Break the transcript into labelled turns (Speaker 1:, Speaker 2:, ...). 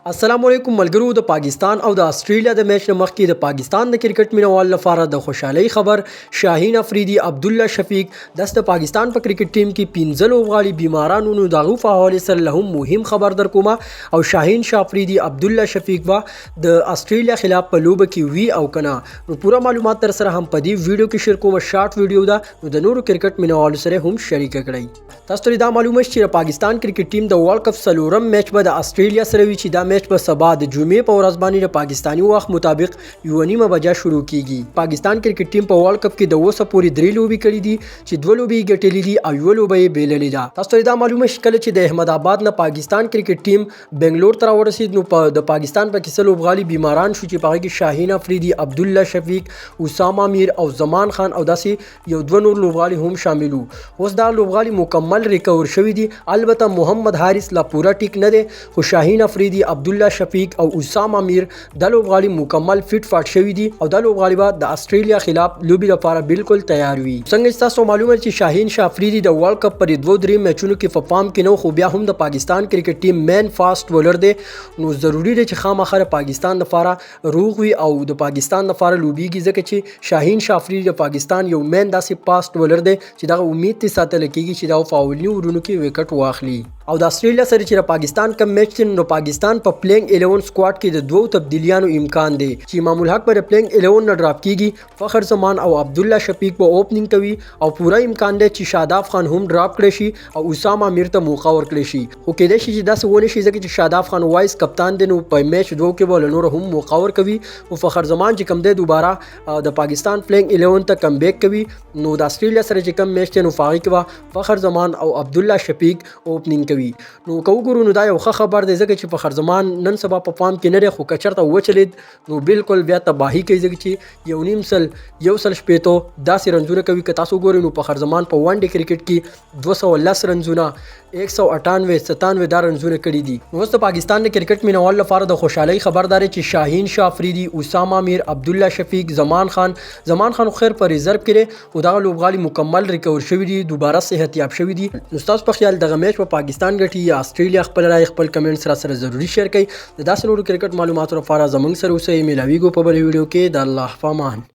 Speaker 1: السلام علیکم ملګرو د پاکستان او د استرالیا د میچ مخکې د پاکستان د کرکټ مینوال لپاره د خوشحالي خبر شاهین افریدي عبدالله شفیق د پاکستان په کرکټ ټیم کې 15 لوبغاړي بیمارانو نو دغه په حواله سره له هم مهم خبر در کومه او شاهین افریدي عبدالله شفیق وا د استرالیا خلاف په لوبه کې وی او کنه نو پوره معلومات تر سره هم په دې ویډیو کې شیر کوم شارټ ویډیو دا نو د نورو کرکټ مینوالو سره هم شریک کړئ تاسو ته دا معلومه شي چې پاکستان کرکټ ټیم د ورلد کپ سلورم میچ به د استرالیا سره وی چې دا میچ په سبا د جمعې په ورځ باندې د پاکستاني وخت مطابق 1:30 بجې شروع کیږي پاکستان کرکټ ټیم په ورلد کپ کې د اوسه پورې 3 لوبي کړې دي چې 2 لوبي ګټلې دي او یو لوبي بیللې ده تاسو ته دا معلومه شي کله چې د احمد آباد نه پاکستان کرکټ ټیم بنگلور ته ورسید نو د پاکستان په کیسه لوبغالي بیماران شو چې په کې شاهین افریدي عبدالله شفیق اسامه میر او زمان خان او داسې یو دوه نور لوبغالي هم شامل وو اوس دا لوبغالي مکمل ریکور شوی دي البته محمد حارث لا پورا ټیک نه دي خو شاهین افریدي عبدالله شفیق او اسامه میر د لوبغالي مکمل فټ فاټ شوی دي او د لوبغالي بعد د استرالیا خلاف لوبي لپاره بالکل تیار وي څنګه تاسو معلومه چې شاهین افریدي د ورلد کپ پر 2-3 میچونو کې په پام کې نو خو بیا هم د پاکستان کرکټ ټیم مین فاست بولر دی نو ضروری دی چې خامخره پاکستان لپاره روغ وي او د پاکستان لپاره لوبيږي ځکه چې شاهین افریدي د پاکستان یو مین داسې فاست بولر دی چې دا امید ته ساتل کیږي چې دا فاولي ورونو کې وکټ واخلي او د استرالیا سره چې پاکستان کم میچ نو پاکستان په پلینګ 11 سکواډ کې د دوه تبدیلیانو امکان دی چې امام الحق پر پلینګ 11 نه ډراپ کیږي فخر زمان او عبدالله شفیق په اوپننګ کوي او پورا امکان دی چې شاداب خان هم ډراپ کړي شي او اسامه میر ته موقع ورکړي شي خو کېدای شي چې داسې ونه شي ځکه چې شاداب خان وایس کپتان دی نو په میچ دوه کې بول نور هم موقع ورکوي او فخر زمان چې کم دی دوباره د پاکستان پلینګ 11 ته کم بیک کوي نو د استرالیا سره چې کم میچ نو فاغي کوا فخر زمان او عبدالله شفیق اوپننګ کوي نو کو ګورو نو دا یو ښه خبر دی ځکه چې فخر زمان نن سبا په پام کې نه لري خو کچرته وچلید نو بالکل بیا تباہی کوي ځکه چې یو سل شپېتو داسې رنزونه کوي که تاسو ګورئ نو فخر زمان په ون ډے کرکټ کې 210 رنزونه 198 دا رنزونه کړي دي نو اوس د پاکستان د کرکټ مینوال لپاره د خوشحالي خبرداري چې شاهین افریدي اسامه میر عبدالله شفیق زمان خان خیر په ریزرو کې او دا لوبغالي مکمل ریکور شوی دي دوباره صحت یاب شوی دي نو تاسو په خیال دغه میچ په پاکستان ګټي یا استرالیا خپل رائے خپل کمنټس سره ضروری شیر کړئ د داسې نورو کرکټ معلوماتو لپاره زموږ سره اوسئ ملاویږو په بل ویډیو کې د الله پامان